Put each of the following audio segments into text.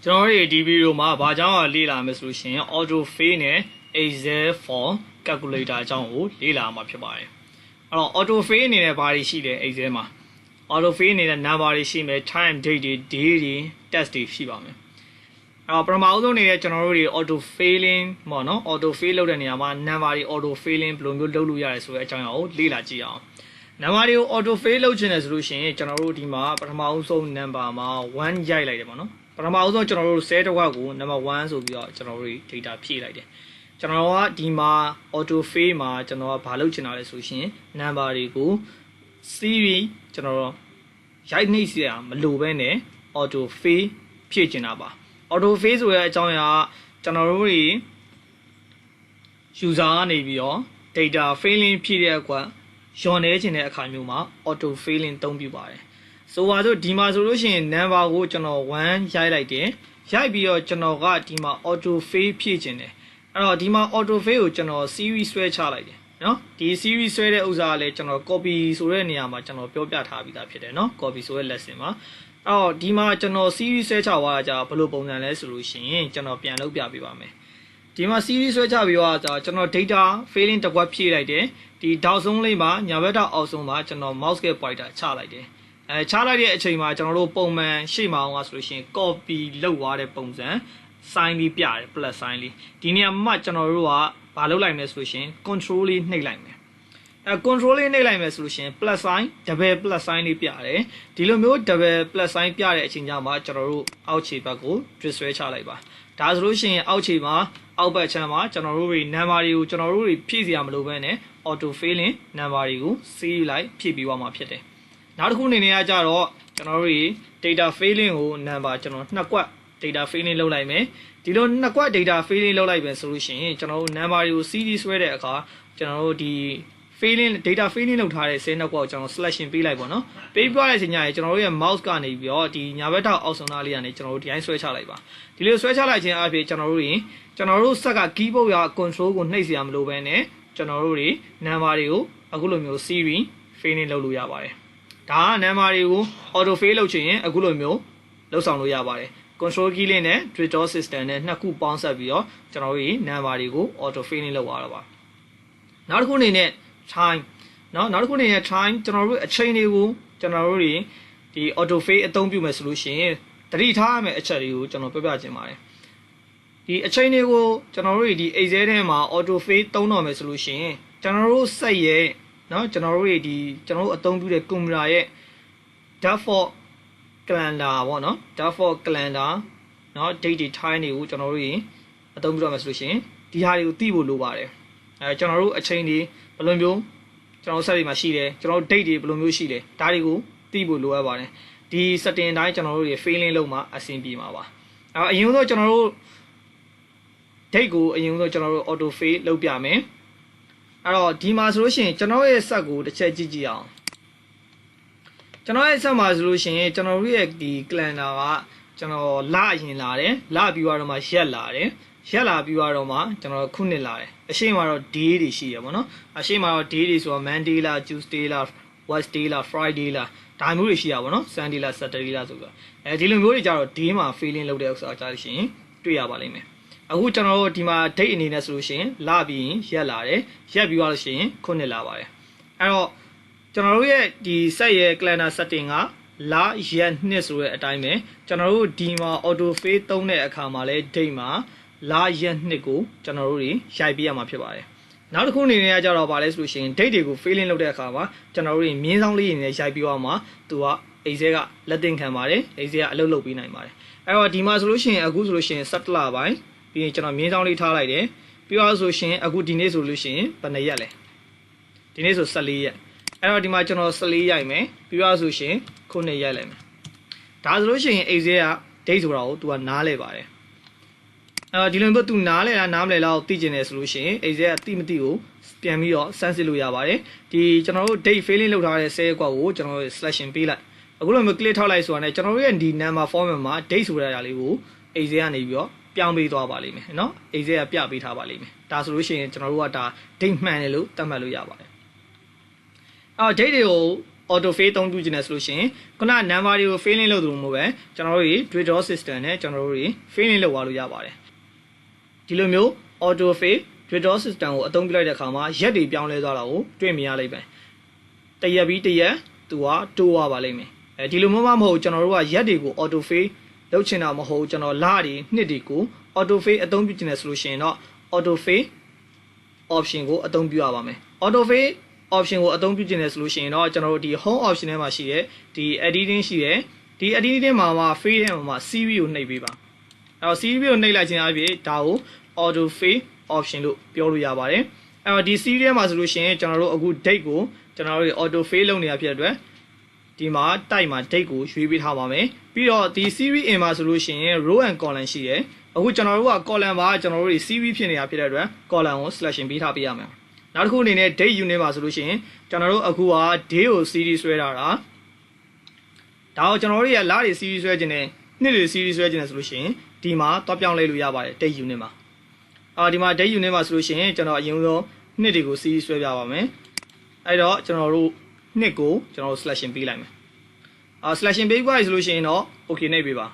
ကျွန်တော်တို့ဒီဗီဒီယိုမှာဘာကြောင့်လေ့လာမယ်ဆိုရှင် auto fill နဲ့ Excel for calculator အကြောင်းကိုလေ့လာမှာဖြစ်ပါတယ်အဲ့တော့ auto fill အနေနဲ့ဘာတွေရှိလဲ Excel မှာ auto fill အနေနဲ့ number တွေရှိမယ် time date တွေ day တွေ test တွေရှိပါမယ်အဲ့တော့ပထမအဆုံးအနေနဲ့ကျွန်တော်တို့တွေ auto filling ပေါ့နော် auto fill လုပ်တဲ့နေရာမှာ number တွေ auto filling ဘယ်လိုမျိုးလုပ်လို့ရတယ်ဆိုတဲ့အကြောင်းအရာကိုလေ့လာကြည့်အောင်number တွေကို auto fill လုပ်ချင်တယ်ဆိုလို့ရှိရင်ကျွန်တော်တို့ဒီမှာပထမအဆုံး number မှာ1ရိုက်လိုက်တယ်ပေါ့နော်ပထမအဆုံးကျွန်တော်တို့ cell တစ်ခွက်ကို number 1ဆိုပြီးတော့ကျွန်တော်တို့ data ဖြည့်လိုက်တယ်ကျွန်တော်ကဒီမှာ auto fill မှာကျွန်တော်ကဘာလုပ်ချင်တာလဲဆိုရှင် number တွေကို series ကျွန်တော်တို့ရိုက်နှိပ်စရာမလိုဘဲနဲ့ auto fill ဖြည့်ချင်တာပါ auto fill ဆိုတဲ့အကြောင်းအရာကျွန်တော်တို့တွေ user ကနေပြီးတော့ data filling ဖြည့်တဲ့အခါရော်နေချင်တဲ့အခါမျိုးမှာ auto filling သုံးပြပါတယ်ဆိုပါစို့ဒီမှာဆိုလို့ရှိရင် number ကိုကျွန်တော်1ရိုက်လိုက်တယ်ရိုက်ပြီးတော့ကျွန်တော်ကဒီမှာ auto fill ဖြည့်ချင်တယ်အဲ့တော့ဒီမှာ auto fill ကိုကျွန်တော် series ဆွဲချလိုက်တယ်နော်ဒီ series ဆွဲတဲ့ဥစ္စာကလည်းကျွန်တော် copy ဆိုတဲ့နေရာမှာကျွန်တော်ပြောပြထားပြီးသားဖြစ်တယ်နော် copy ဆိုတဲ့ lesson မှာအဲ့တော့ဒီမှာကျွန်တော် series ဆွဲချသွားတာကြာဘယ်လိုပုံစံလဲဆိုလို့ရှိရင်ကျွန်တော်ပြန်လုပ်ပြပေးပါမယ်ဒီမှာ series ဆွဲချပြီးတော့ကျွန်တော် data filling တစ်ခွက်ဖြည့်လိုက်တယ်ဒီတောက်ဆုံးလေးမှာညာဘက်တောက်အောက်ဆုံးမှာကျွန်တော် mouse က pointer ချလိုက်တယ်ချလိုက်တဲ့အချိန်မှာကျွန်တော်တို့ပုံမှန်ရှေ့မှာအောင်ဆိုလို့ရှိရင် copy လုပ်သွားတဲ့ပုံစံ sign လေးပြတယ် plus sign လေးဒီနေရာမှာကျွန်တော်တို့ကဘာလုပ်လိုက်မလဲဆိုလို့ရှိရင် control လေးနှိပ်လိုက်မယ်control လေးနှိပ်လိုက်မယ်ဆိုလို့ရှိရင် plus sign double plus sign လေးပြတယ်ဒီလိုမျိုး double plus sign ပြတဲ့အချိန်ကျမှကျွန်တော်တို့အောက်ခြေဘက်ကို transfer ချလိုက်ပါဒါဆိုလို့ရှိရင်အောက်ခြေမှာအောက်ဘက်ချမ်းမှာကျွန်တော်တို့တွေ number တွေကိုကျွန်တော်တို့တွေဖြည့်စရာမလိုဘဲနဲ့ auto filling number တွေကို save လိုက်ဖြည့်ပြီးသွားမှာဖြစ်တယ်နောက်တစ်ခုအနေနဲ့ကကြတော့ကျွန်တော်တို့ data filling ကို number ကျွန်တော်နှစ်ကွက် data filling လုပ်လိုက်မယ်ဒီလိုနှစ်ကွက် data filling လုပ်လိုက်ပဲဆိုလို့ရှိရင်ကျွန်တော်တို့ number တွေကို series ဆွဲတဲ့အခါကျွန်တော်တို့ဒီ filling data filling လုပ်ထားတဲ့ cell နှစ်ကွက်ကိုကျွန်တော် selection ပေးလိုက်ပါတော့ပေးပြတဲ့အချိန်ကျရင်ကျွန်တော်တို့ရဲ့ mouse ကနေပြီးတော့ဒီညာဘက်ထောက်အောက်ဆုံးသားလေးကနေကျွန်တော်တို့ဒီတိုင်းဆွဲချလိုက်ပါဒီလိုဆွဲချလိုက်ခြင်းအပြင်ကျွန်တော်တို့စက်က keyboard ရ control ကိုနှိပ်စရာမလိုဘဲနဲ့ကျွန်တော်တို့တွေ number တွေကိုအခုလိုမျိုး series filling လုပ်လို့ရပါတယ်ဒါက number တွေကို auto fill လုပ်ချင်ရင်အခုလိုမျိုးလုပ်ဆောင်လို့ရပါတယ် control key လေးနဲ့ digital system နဲ့နှစ်ခုပေါင်းဆက်ပြီးတော့ကျွန်တော်တို့ number တွေကို auto filling လုပ်ရတာပါနောက်တစ်ခုအနေနဲ့ time နောက်တစ်ခုအနေနဲ့ time ကျွန်တော်တို့အချိန်တွေကိုကျွန်တော်တို့ဒီ auto fill အသုံးပြုမယ်ဆိုလို့ရှိရင်တတိထားရမယ့်အချက်တွေကိုကျွန်တော်ပြောပြခြင်းပါတယ်ဒီအချိန်တွေကိုကျွန်တော်တို့ဒီ Excel ထဲမှာ auto fill သုံးတော့မယ်ဆိုလို့ရှိရင်ကျွန်တော်တို့စက်ရဲ့ကျွန်တော်တို့ဒီကျွန်တော်တို့အသုံးပြုတဲ့ computer ရဲ့ default calendar ပေါ့နော် default calendar date time တွေကိုကျွန်တော်တို့အသုံးပြုတော့မယ်ဆိုလို့ရှိရင်ဒီဟာတွေကိုသိဖို့လိုပါတယ်ကျွန်တော်တို့အချိန်တွေဘယ်လိုမျိုးကျွန်တော်တို့စက်တွေမှာရှိတယ်ကျွန်တော်တို့ date တွေဘယ်လိုမျိုးရှိတယ်ဒါတွေကိုသိဖို့လိုအပ်ပါတယ်ဒီ setting တိုင်းကျွန်တော်တို့ filling လုပ်မှအဆင်ပြေမှာပါအရင်ဆုံးကျွန်တော်တို့ date ကိုအရင်ဆုံးကျွန်တော်တို့ auto fill လုပ်ပြမယ်အဲ့တော့ဒီမှာဆိုလို့ရှိရင်ကျွန်တော်ရဲ့ set ကိုတစ်ချက်ကြည့်ကြည့်အောင်ကျွန်တော်ရဲ့ set မှာဆိုလို့ရှိရင်ကျွန်တော်တို့ရဲ့ဒီ calendar ကကျွန်တော်လအရင်လာတယ်လပြီးတော့မှရက်လာတယ်ရက်လာပြီးတော့မှကျွန်တော်ခုနှစ်လာတယ်အရှိမတော့ day တွေရှိရပါတော့အရှိမတော့ day တွေဆိုတော့ Monday လား Tuesday လား Wednesday လား Friday လားဒါမျိုးတွေရှိရပါတော့ Sunday လား Saturday လားဆိုတော့ဒီလိုမျိုးတွေကြတော့ day မှာ filling လုပ်တဲ့ဥစ္စာကြားလို့ရှိရင်တွေ့ရပါလိမ့်မယ်အခုကျွန်တော်တို့ဒီမှာ date အနေနဲ့ဆိုလို့ရှိရင်လပြီးရင်ရက်လာတယ်ရက်ပြီးသွားလို့ရှိရင်ခုနှစ်လာပါတယ်အဲ့တော့ကျွန်တော်တို့ရဲ့ဒီ set ရဲ့ calendar setting ကလရက်နှစ်ဆိုတဲ့အတိုင်းပဲကျွန်တော်တို့ဒီမှာ auto fill သုံးတဲ့အခါမှာလဲ date မှာလရက်နှစ်ကိုကျွန်တော်တို့ရိုက်ပြရမှာဖြစ်ပါတယ်နောက်တစ်ခုအနေနဲ့ကြတော့ဗာလဲဆိုလို့ရှိရင် date တွေကို filling လုပ်တဲ့အခါမှာကျွန်တော်တို့မြင်းဆောင်လေးနဲ့ရိုက်ပြီးတော့မှသူက Excel ကလက်တင်ခံပါတယ် Excel ကအလုပ်လုပ်ပေးနိုင်ပါတယ်အဲ့တော့ဒီမှာဆိုလို့ရှိရင်အခုဆိုလို့ရှိရင်17လပိုင်းပြီးရင်ကျွန်တော်မြင်းဆောင်လေးထားလိုက်တယ်ပြီးတော့ဆိုရှင်အခုဒီနေ့ဆိုလို့ရှိရင်ဘယ်နှစ်ရက်လဲဒီနေ့ဆို14ရက်အဲ့တော့ဒီမှာကျွန်တော်14ရိုက်မယ်ပြီးတော့ဆိုရှင်ခုနှစ်ရိုက်လိုက်မယ်ဒါဆိုလို့ရှိရင် Excel က date ဆိုတာကို तू ကနားလဲပါတယ်အဲ့တော့ဒီလိုမျိုး तू နားလဲလားနားမလဲလားကိုသိကျင်တယ်ဆိုလို့ရှိရင် Excel ကသိမသိကိုပြန်ပြီးတော့စမ်းစစ်လို့ရပါတယ်ဒီကျွန်တော်တို့ date filling လုပ်ထားတဲ့ cell ကွက်ကိုကျွန်တော်တို့ selection ပေးလိုက်အခုလိုမျိုး click ထောက်လိုက်ဆိုတာနဲ့ကျွန်တော်တို့ရဲ့ဒီ number format မှာ date ဆိုတဲ့အရာလေးကို Excel ကနေပြီးတော့ပြောင်းပေးသွားပါလိမ့်မယ်နော် Excel ကပြပေးထားပါလိမ့်မယ်ဒါဆိုလို့ရှိရင်ကျွန်တော်တို့ကဒါ date မှန်တယ်လို့သတ်မှတ်လို့ရပါတယ်date တွေကို auto fail သုံးပြုခြင်းနဲ့ဆိုလို့ရှိရင်ခုန number တွေကို failing လုပ်သလိုမျိုးပဲကျွန်တော်တို့ redraw system နဲ့ကျွန်တော်တို့ failing လုပ်သွားလို့ရပါတယ်ဒီလိုမျိုး auto fail redraw system ကိုအသုံးပြုလိုက်တဲ့အခါမှာရက်တွေပြောင်းလဲသွားတာကိုတွေ့မြင်ရလိမ့်မယ်တရက်ပြီးတရက်သူကတိုးသွားပါလိမ့်မယ်ဒီလိုမျိုးမဟုတ်ကျွန်တော်တို့ကရက်တွေကို auto fail လုပ်ချင်တာမဟုတ်ကျွန်တော်လတွေနှစ်တွေကို auto fail အသုံးပြုခြင်းနဲ့ဆိုလို့ရှိရင်တော့ auto fail option ကိုအသုံးပြုရပါမယ် auto fail option ကိုအသုံးပြုခြင်းနဲ့ဆိုလို့ရှိရင်တော့ကျွန်တော်တို့ဒီ home option ထဲမှာရှိတဲ့ဒီ editing ရှိတယ်ဒီ editing မှာ fail ထဲမှာ CV ကိုနှိပ်ပေးပါအဲ့တော့ CV ကိုနှိပ်လိုက်ခြင်းအပြင်ဒါကို auto fail option လို့ပြောလို့ရပါတယ်အဲ့တော့ဒီ CV ထဲမှာဆိုလို့ရှိရင်ကျွန်တော်တို့အခု date ကိုကျွန်တော်တို့ auto fail လုပ်နေတာဖြစ်တဲ့အတွက်ဒီမှာတိုက်မှာ date ကိုရွေးပေးထားပါမယ်ပြီးတော့ဒီ CV in မှာဆိုလို့ရှိရင် row and column ရှိတယ်အခုကျွန်တော်တို့က column ပါကျွန်တော်တို့ CV ဖြစ်နေတာဖြစ်တဲ့အတွက် column ကို selection ပေးထားပေးရမယ်နောက်တစ်ခုအနေနဲ့ date unit မှာဆိုလို့ရှိရင်ကျွန်တော်တို့အခုက day ကို series ဆွဲတာဒါကိုကျွန်တော်တို့ရလတွေ series ဆွဲခြင်းနဲ့နှစ်တွေ series ဆွဲခြင်းနဲ့ဆိုလို့ရှိရင်ဒီမှာတော့ပြောင်းလဲလို့ရပါတယ် date unit မှာဒီမှာ date unit မှာဆိုလို့ရှိရင်ကျွန်တော်အရင်ဆုံးနှစ်တွေကို series ဆွဲပြပါမယ်အဲ့တော့ကျွန်တော်တို့နှစ်ကိုကျွန်တော်တို့ selection ပေးလိုက်မယ်selection ပေးပါဆိုလို့ရှိရင်တော့ okay နှိပ်ပေးပါ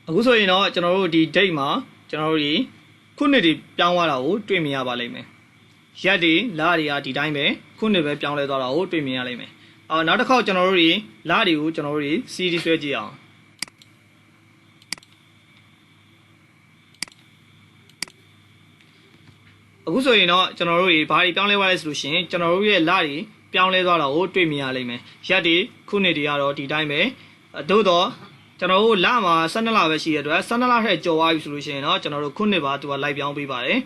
အခုဆိုရင်တော့ကျွန်တော်တို့ဒီ date မှာကျွန်တော်တို့ခုနှစ်တွေပြောင်းသွားတာကိုတွေ့မြင်ရပါလိမ့်မယ်ရက်တွေလတွေကဒီတိုင်းပဲခုနှစ်ပဲပြောင်းလဲသွားတာကိုတွေ့မြင်ရလိမ့်မယ်နောက်တစ်ခေါက်ကျွန်တော်တို့လတွေကိုကျွန်တော်တို့ CD ဆွဲကြည့်အောင်အခုဆိုရင်တော့ကျွန်တော်တို့ဘာတွေပြောင်းလဲသွားလဲဆိုလို့ရှိရင်ကျွန်တော်တို့ရဲ့လတွေပြောင်းလဲသွားတာကိုတွေ့မြင်ရလိမ့်မယ်ရက်တွေခုနှစ်တွေကတော့ဒီတိုင်းပဲသို့တော့ကျွန်တော်တို့လမှာ12လပဲရှိရတဲ့အတွက်12လထက်ကျော်သွားပြီဆိုလို့ရှိရင်တော့ကျွန်တော်တို့ခုနှစ်ပါသူကလိုက်ပြောင်းပေးပါတယ်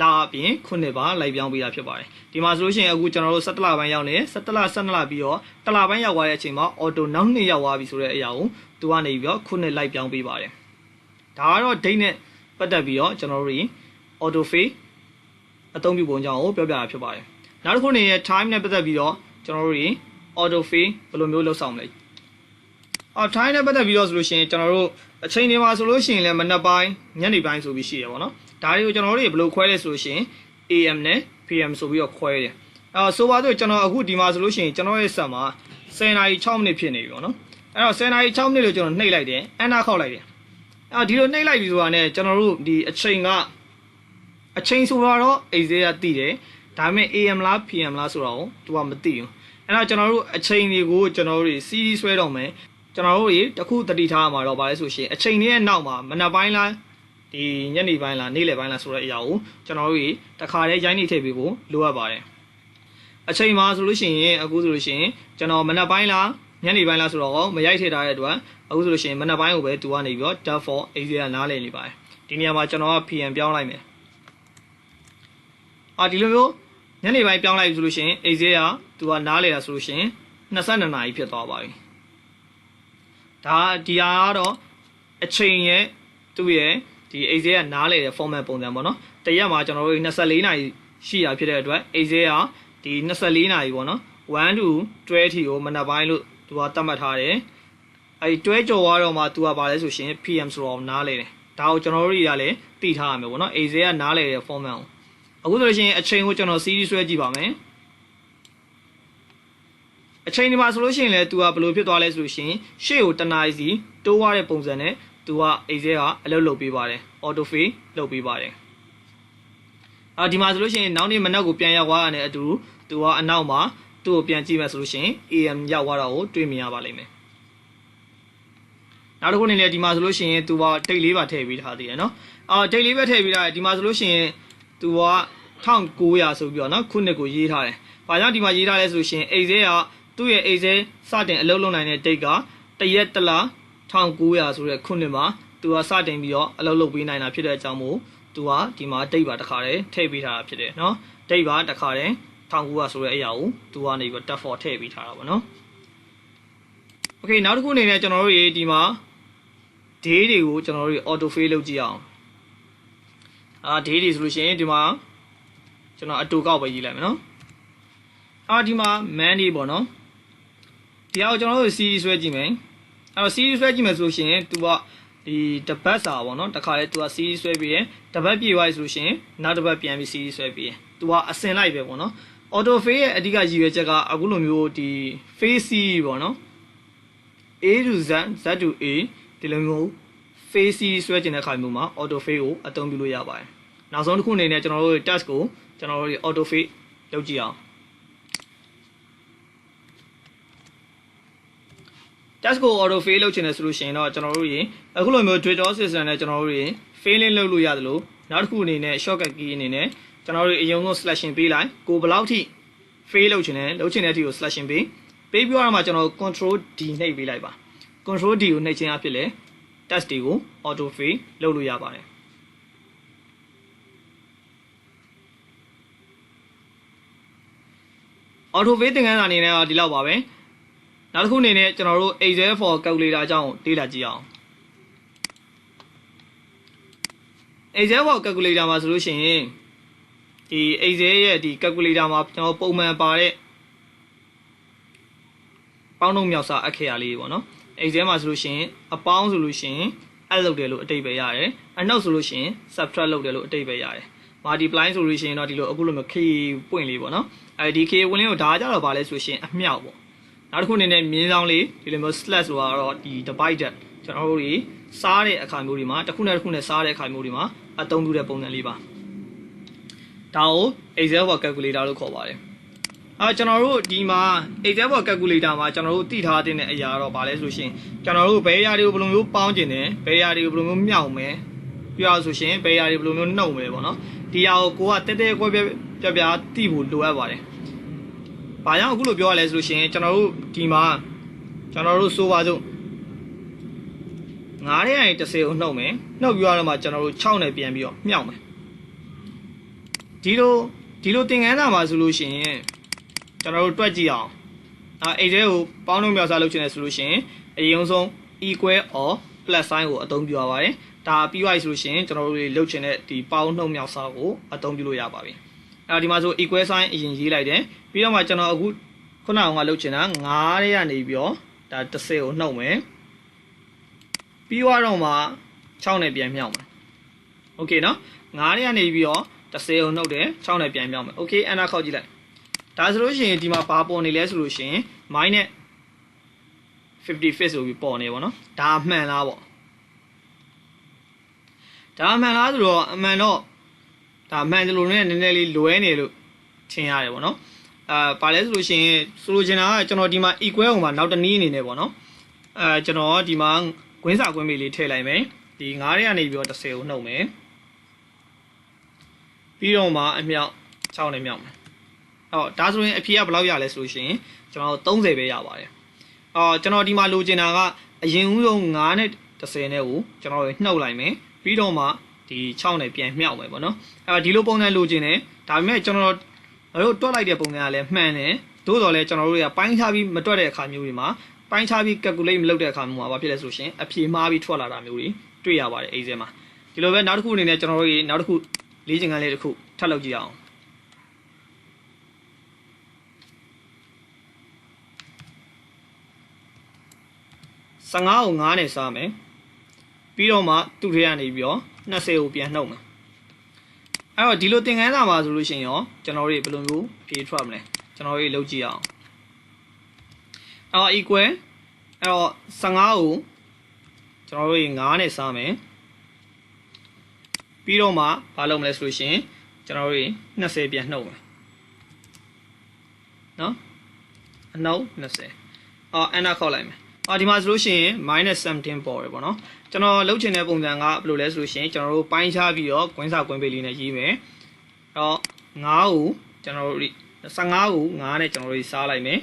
လအပြင်ခုနှစ်ပါလိုက်ပြောင်းပေးတာဖြစ်ပါတယ်ဒီမှာဆိုလို့ရှိရင်အခုကျွန်တော်တို့17လပိုင်းရောက်နေ17လ12လပြီးတော့တလပိုင်းရောက်သွားတဲ့အချိန်မှာ auto နောက်နှစ်ရောက်သွားပြီဆိုတဲ့အရာကိုသူကနေပြီးတော့ခုနှစ်လိုက်ပြောင်းပေးပါတယ်ဒါကတော့ date နဲ့ပတ်သက်ပြီးတော့ကျွန်တော်တို့ auto fail အသုံးပြုပုံကြောင့်ကိုပြောပြတာဖြစ်ပါတယ်နောက်တစ်ခုအနေနဲ့ time နဲ့ပတ်သက်ပြီးတော့ကျွန်တော်တို့ auto fail ဘယ်လိုမျိုးလုပ်ဆောင်မလဲtime နဲ့ပတ်သက်ပြီးတော့ဆိုလို့ရှိရင်ကျွန်တော်တို့အချိန်တွေမှာဆိုလို့ရှိရင်လည်းမနက်ပိုင်းညနေပိုင်းဆိုပြီးရှိရပါတော့ဒါတွေကိုကျွန်တော်တို့ဘယ်လိုခွဲလဲဆိုလို့ရှိရင် AM နဲ့ PM ဆိုပြီးတော့ခွဲတယ်ဆိုပါတော့ကျွန်တော်အခုဒီမှာဆိုလို့ရှိရင်ကျွန်တော်ရဲ့ဆက်မှာ10နာရီ6မိနစ်ဖြစ်နေပြီပေါ့နော်အဲ့တော့10နာရီ6မိနစ်လို့ကျွန်တော်နှိပ်လိုက်တယ်အန်နာခောက်လိုက်တယ်ဒီလိုနှိပ်လိုက်ပြီဆိုတာနဲ့ကျွန်တော်တို့ဒီအချိန်ဆိုတော့အိတ်သေးကသိတယ်ဒါပေမဲ့ AM လား PM လားဆိုတော့သူကမသိဘူးအဲ့တော့ကျွန်တော်တို့အချိန်တွေကိုကျွန်တော်တို့ CD ဆွဲတော့မယ်ကျွန်တော်တို့တခုတတိထားမှာတော့ဗါလဲဆိုရှင်အချိန်လေးရဲ့နောက်မှာမနက်ပိုင်းလားဒီညနေပိုင်းလားနေ့လယ်ပိုင်းလားဆိုတဲ့အရာကိုကျွန်တော်တို့တခါတည်းရိုင်းနေထည့်ပေးဖို့လိုအပ်ပါတယ်အချိန်မှာဆိုလို့ရှိရင်အခုဆိုလို့ရှိရင်ကျွန်တော်မနက်ပိုင်းလားညနေပိုင်းလားဆိုတော့မရိုက်ထည့်ထားတဲ့အတွက်အခုဆိုလို့ရှိရင်မnapပိုင်းကိုပဲသူကနေပြီးတော့ tab for easy ကနားလည်နေပါတယ်ဒီနေရာမှာကျွန်တော်က PM ပြောင်းလိုက်မယ်ဒီလိုမျိုးညနေပိုင်းပြောင်းလိုက်ပြီဆိုလို့ရှိရင် easy ကသူကနားလည်တာဆိုလို့ရှိရင်22နာရီဖြစ်သွားပါပြီဒါဒီဟာကတော့အချိန်ရဲ့သူ့ရဲ့ဒီ easy ကနားလည်တဲ့ format ပုံစံပေါ့နော်တရက်မှာကျွန်တော်တို့24နာရီရှိတာဖြစ်တဲ့အတွက် easy ကဒီ24နာရီပေါ့နော်1 to 12ထီကိုမနက်ပိုင်းလို့သူကသတ်မှတ်ထားတယ်12ကျော်သွားတော့မှသူကပါလဲဆိုရှင် PM ဆိုတော့နားလေတယ်ဒါကိုကျွန်တော်တို့တွေကလည်းသိထားရမယ်ပေါ့နော် easy ကနားလေတဲ့ format ကိုအခုဆိုလို့ရှိရင်အချိန်ကိုကျွန်တော် series ဆွဲကြည့်ပါမယ်အချိန်ဒီမှာဆိုလို့ရှိရင်လည်းသူကဘယ်လိုဖြစ်သွားလဲဆိုလို့ရှိရင်ရှေ့ကိုတနားစီတိုးသွားတဲ့ပုံစံနဲ့သူက easy ကအလုပ်လုပ်ပေးပါတယ် auto fill လုပ်ပေးပါတယ်ဒီမှာဆိုလို့ရှိရင်နောက်နေ့မနက်ကိုပြန်ရောက်သွားတာနဲ့အတူသူကအနောက်မှာသူ့ကိုပြန်ကြည့်မယ်ဆိုလို့ရှိရင် AM ရောက်သွားတာကိုတွေ့မြင်ရပါလိမ့်မယ်နောက်တစ်ခုအနေနဲ့ဒီမှာဆိုလို့ရှိရင်သူက date လေးပါထည့်ပေးထားသေးတယ်နော်date လေးပဲထည့်ပေးထားတယ်ဒီမှာဆိုလို့ရှိရင်သူက1900ဆိုပြီးတော့နော်ခုနှစ်ကိုရေးထားတယ်ဘာကြောင့်ဒီမှာရေးထားလဲဆိုလို့ရှိရင် exe ကသူ့ရဲ့ exe စတင်အလုပ်လုပ်နိုင်တဲ့ date ကတရက်တလ1900ဆိုတဲ့ခုနှစ်မှာသူကစတင်ပြီးတော့အလုပ်လုပ်ပေးနိုင်တာဖြစ်တဲ့အကြောင်းမို့သူကဒီမှာ date ပါတစ်ခါတည်းထည့်ပေးထားတာဖြစ်တယ်နော် date ပါတစ်ခါတည်း1900ဆိုတဲ့အရာကိုသူကနေပြီးတော့ tab for ထည့်ပေးထားတာပေါ့နော် Okay နောက်တစ်ခုအနေနဲ့ကျွန်တော်တို့ဒီမှာ day တွေကိုကျွန်တော်တို့ auto fill လုပ်ကြည့်အောင်day တွေဆိုလို့ရှိရင်ဒီမှာကျွန်တော်အတူကောက်ပဲရေးလိုက်မယ်နော်ဒီမှာ Monday ပေါ့နော်ဒီအောင်ကျွန်တော်တို့ series ဆွဲကြည့်မယ်series ဆွဲကြည့်မယ်ဆိုလို့ရှိရင်သူက ဒီတပတ်စာပေါ့နော်တခါလေသူက series ဆွဲပြီးတယ်တပတ်ပြေသွားပြီဆိုရှင်နောက်တစ်ပတ်ပြန်ပြီး series ဆွဲပြီးတယ်သူကအစင်လိုက်ပဲပေါ့နော် auto fade ရဲ့အဓိကရည်ရွယ်ချက်ကအခုလိုမျိုးဒီ fade series ပေါ့နော် A to Z Z to A ဒီလိုမျိုး fade series ဆွဲကျင်တဲ့အခါမျိုးမှာ auto fade ကိုအသုံးပြုလို့ရပါတယ်နောက်ဆုံးတစ်ခုအနေနဲ့ကျွန်တော်တို့ task ကိုကျွန်တော်တို့ auto fade လုပ်ကြည့်အောင် task ကို auto fade လုပ်ချင်တယ်ဆိုလို့ရှိရင်တော့ကျွန်တော်တို့အခုလိုမျိုး Twitter system နဲ့ကျွန်တော်တို့ failing လုပ်လို့ရတယ်လို့နောက်တစ်ခုအနေနဲ့ shortcut key အနေနဲ့ကျွန်တော်တို့အရင်ဆုံး slashing ပေးလိုက်ကိုဘယ်လောက်ထိ fail လုပ်ချင်တယ်လုပ်ချင်တဲ့အထိကို slashing ပေးပြီးတော့မှကျွန်တော် control D နှိပ်ပေးလိုက်ပါ control D ကိုနှိပ်ခြင်းအဖြစ်လဲ task တွေကို auto fade လုပ်လို့ရပါတယ် auto fade သင်ခန်းစာအနေနဲ့တော့ဒီလောက်ပါပဲနောက်တစ်ခုအနေနဲ့ကျွန်တော်တို့ Excel for calculator အကြောင်းလေ့လာကြည့်အောင် Excel for calculator မှာဆိုလို့ရှိရင်ဒီ Excel ရဲ့ဒီ calculator မှာကျွန်တော်ပုံမှန်ပါတဲ့ပေါင်းနှုန်းမြောက်စာအက္ခရာလေးပေါ့နော် Excel မှာဆိုလို့ရှိရင်အပေါင်းဆိုလို့ရှိရင် add လုပ်တယ်လို့အတိတ်ပဲရတယ်အနှုတ်ဆိုလို့ရှိရင် subtract လုပ်တယ်လို့အတိတ်ပဲရတယ် multiply ဆိုလို့ရှိရင်တော့ဒီလိုအခုလိုမျိုး k ပွင့်လေးပေါ့နော်အဲဒီ k ဝင်လေးကိုဒါကြတော့ဗာလဲဆိုရှင်အမြောက်ပေါ့နောက်တစ်ခုအနေနဲ့မြင်းဆောင်လေးဒီလိုမျိုး slash ဆိုတာတော့ဒီ divided ကျွန်တော်တို့တွေစားတဲ့အခါမျိုးတွေမှာတစ်ခုနဲ့တစ်ခုနဲ့စားတဲ့အခါမျိုးတွေမှာအသုံးပြုတဲ့ပုံစံလေးပါဒါကို Excel for calculator လို့ခေါ်ပါတယ်ကျွန်တော်တို့ဒီမှာ Excel for calculator မှာကျွန်တော်တို့သိထားတဲ့အရာတော့ဗာလဲဆိုရှင်ကျွန်တော်တို့ဘယ်အရာတွေကိုဘယ်လိုမျိုးပေါင်းကျင်တယ်ဘယ်အရာတွေကိုဘယ်လိုမျိုးမြောက်မယ်ပြောရဆိုရှင်ဘယ်အရာတွေဘယ်လိုမျိုးနှုတ်မယ်ပေါ့နော်ဒီအရာကိုကတဲတဲကွဲပြပြသိဖို့လိုအပ်ပါတယ်ဘာကြောင့်အခုလိုပြောရလဲဆိုလို့ရှိရင်ကျွန်တော်တို့ဒီမှာကျွန်တော်တို့ဆိုပါစို့9တဲ့ကနေ10ကိုနှုတ်မယ်နှုတ်ပြီးတော့မှကျွန်တော်တို့6နဲ့ပြန်ပြီးတော့မြောက်မယ်ဒီလိုသင်ခန်းစာမှာဆိုလို့ရှိရင်ကျွန်တော်တို့တွက်ကြည့်အောင်Excel ကိုပေါင်းနှုတ်မြောက်စားလုပ်ချင်တယ်ဆိုလို့ရှိရင်အရင်ဆုံး equal or plus sign ကိုအသုံးပြုရပါတယ်ဒါပြီးသွားပြီဆိုလို့ရှိရင်ကျွန်တော်တို့လုပ်ချင်တဲ့ဒီပေါင်းနှုတ်မြောက်စားကိုအသုံးပြုလို့ရပါပြီဒီမှာဆို equal sign အရင်ရေးလိုက်တယ်ပြီးတော့မှကျွန်တော်အခုခုနကလုပ်ချင်တာ9တဲ့ကနေပြီးတော့ဒါ10ကိုနှုတ်မယ်ပြီးတော့မှ6နဲ့ပြန်မြောက်မယ်โอเคเนาะ9တဲ့ကနေပြီးတော့10ကိုနှုတ်တယ်6နဲ့ပြန်မြောက်မယ်โอเคအန်တာခောက်ကြည့်လိုက်ဒါဆိုလို့ရှိရင်ဒီမှာဘာပေါ်နေလဲဆိုလို့ရှိရင် minus 55ဆိုပြီးပေါ်နေပါတော့ဒါမှန်လားပေါ့ဒါမှန်လားဆိုတော့အမှန်တော့ဒါမှန်တယ်လို့နဲ့နည်းနည်းလေးလွဲနေလို့ထင်ရတယ်ပေါ့နော်ဘာလဲဆိုလို့ရှိရင်ဆိုလိုချင်တာကကျွန်တော်ဒီမှာ equal ဟိုမှာနောက်တနည်းအနေနဲ့ပေါ့နော်ကျွန်တော်ဒီမှာကွင်းစာကွင်းမေးလေးထည့်လိုက်မယ်ဒီ9တဲ့ကနေပြီးတော့10ကိုနှုတ်မယ်ပြီးတော့မှအမြောက်6နဲ့မြောက်မယ်ဒါဆိုရင်အဖြေကဘယ်လောက်ရလဲဆိုလို့ရှိရင်ကျွန်တော်30ပဲရပါတယ်ကျွန်တော်ဒီမှာလိုချင်တာကအရင်ဦးဆုံး9နဲ့10နဲ့ကိုကျွန်တော်နှုတ်လိုက်မယ်ပြီးတော့မှဒီ6နဲ့ပြန်မြောက်မယ်ပေါ့နော်ဒီလိုပုံစံလိုချင်တယ်ဒါပေမဲ့ကျွန်တော်တို့တွက်လိုက်တဲ့ပုံစံကလည်းမှန်တယ်သို့တော်လည်းကျွန်တော်တို့ကပိုင်းခြားပြီးမတွက်တဲ့အခါမျိုးတွေမှာပိုင်းခြားပြီး calculate မလုပ်တဲ့အခါမျိုးမှာဘာဖြစ်လဲဆိုရှင်အဖြေမှားပြီးထွက်လာတာမျိုးတွေတွေ့ရပါတယ် Excel မှာဒီလိုပဲနောက်တစ်ခုအနေနဲ့ကျွန်တော်တို့နောက်တစ်ခုလေ့ကျင့်ခန်းလေးတစ်ခုထပ်လုပ်ကြည့်အောင်15ကို9နဲ့စားမယ်ပြီးတော့မှသူ့ထဲကနေပြီးတော့20ကိုပြန်နှုတ်မယ်အဲ့တော့ဒီလိုသင်ခန်းစာမှာဆိုလို့ရှိရင်ရောကျွန်တော်တို့ဘယ်လိုမျိုးဖြေထွက်မလဲကျွန်တော်တို့လုပ်ကြည့်အောင်equal အဲ့တော့15ကိုကျွန်တော်တို့9နဲ့စားမယ်ပြီးတော့မှဘာလုပ်မလဲဆိုလို့ရှိရင်ကျွန်တော်တို့20ပြန်နှုတ်မယ်နော်အနှုတ်20အန်နာခေါက်လိုက်မယ်ဒီမှာဆိုလို့ရှိရင် -17 ပေါ်တယ်ပေါ့နော်ကျွန်တော်လုပ်ချင်တဲ့ပုံစံကဘယ်လိုလဲဆိုလို့ရှိရင်ကျွန်တော်တို့ပိုင်းခြားပြီးတော့ကွင်းစာကွင်းပေးလေးနဲ့ရေးမယ်9ကိုကျွန်တော်တို့15ကို9နဲ့ကျွန်တော်တို့စားလိုက်မယ်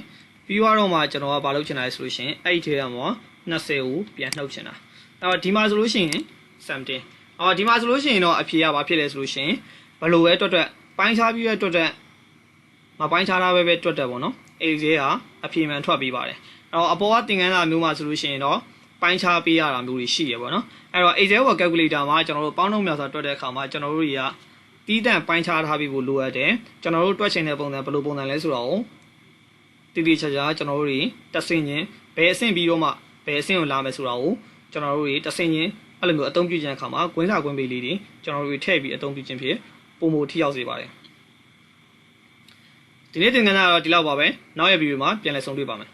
ပြီးတော့မှကျွန်တော်ကဘာလုပ်ချင်တာလဲဆိုလို့ရှိရင်အဲ့ဒီထဲမှာ20ကိုပြန်နှုတ်ချင်တာဒီမှာဆိုလို့ရှိရင်17ဒီမှာဆိုလို့ရှိရင်တော့အဖြေကဘာဖြစ်လဲဆိုလို့ရှိရင်ဘယ်လိုပဲတွက်ပိုင်းခြားပြီးတွက်မပိုင်းခြားတာပဲတွက်ပေါ့နော်Excelကအဖြေမှန်ထွက်ပေးပါတယ်အပေါ်ကသင်ခန်းစာမျိုးမှာဆိုလို့ရှိရင်တော့ပိုင်းခြားပေးရတာမျိုးတွေရှိရပေါ့နော်အဲ့တော့ Excel for calculator မှာကျွန်တော်တို့ပေါင်းနှုတ်မြောက်စာတွက်တဲ့အခါမှာကျွန်တော်တို့တွေကတီးတန့်ပိုင်းခြားထားပြီးဖို့လိုအပ်တယ်ကျွန်တော်တို့တွက်ချင်တဲ့ပုံစံဘယ်လိုပုံစံလဲဆိုတော့တိတိကျကျကျွန်တော်တို့တွေတဆင့်ချင်းဘယ်အဆင့်ပြီးတော့မှဘယ်အဆင့်ကိုလာမယ်ဆိုတာကိုကျွန်တော်တို့တွေတဆင့်ချင်း အဲ့လိုမျိုးအသုံးပြုခြင်းအခါမှာကွင်းစာကွင်းပေလေးတွေကျွန်တော်တို့ထည့်ပြီးအသုံးပြုခြင်းဖြင့်ပုံမထိရောက်စေပါတယ်ဒီနေ့သင်ခန်းစာတော့ဒီလောက်ပါပဲနောက်ရဗီဒီယိုမှာပြန်လည်ဆုံတွေ့ပါမယ်